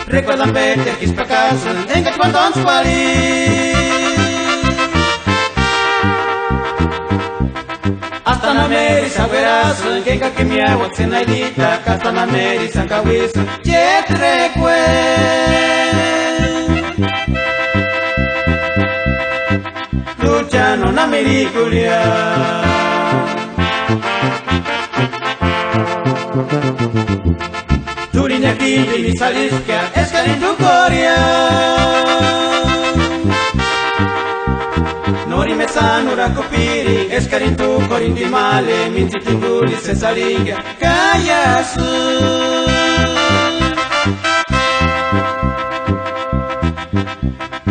Recuerdan verte quis pra casa, engat quando ans pali. Hasta na meri sa gueraso, enga que mi agua se naidita, hasta na meri sa kawiso, jet reque. Luciano na mericulia. Turinya kindi ni saliska, eskarin tu korea. Nori mesano rakopiri, eskarin tu korin di male, minti tinguli se salinga, kayasu.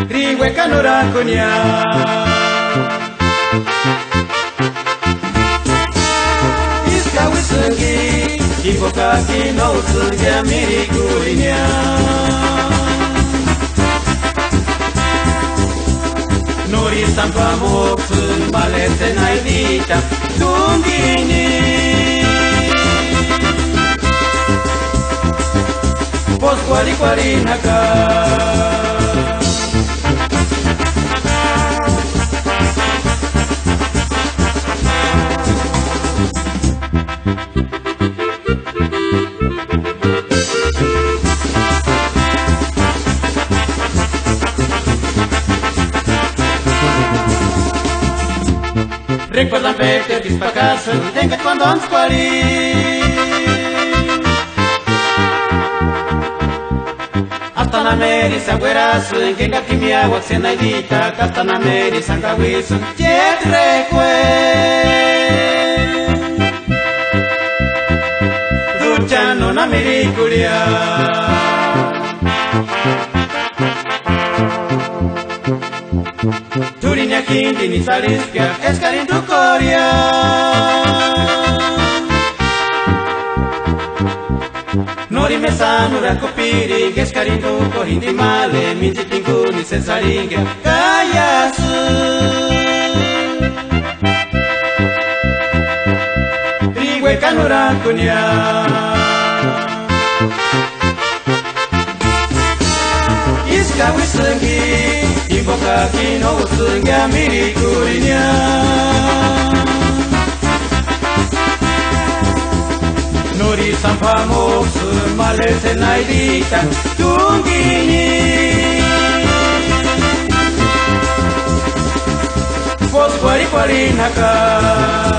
Rigue kanorakonya. Iska wisengi, ibo kaki no usungi mirikulinya. Nori sampa moksun balete naidita tungini. Pos kwari kwari naka. Recuerdan verte quis pra casa, engat quando ans pali. Hasta na meri sa gueraso, enga que mi agua se naidita, hasta na meri sa kawiso, jet reque. Luciano na mericulia. Turinya kindi ni saliska, eskarin tu korea. Nori mesano rakopiri, eskarin tu korin di male, minti tinguni se salinga, kayasu. Rigue kanorakonya. Iska wisengi, ibo kaki no usungi mirikulinya. Nori sampa moksun malete naidita tungini. Pos kwari kwari naka.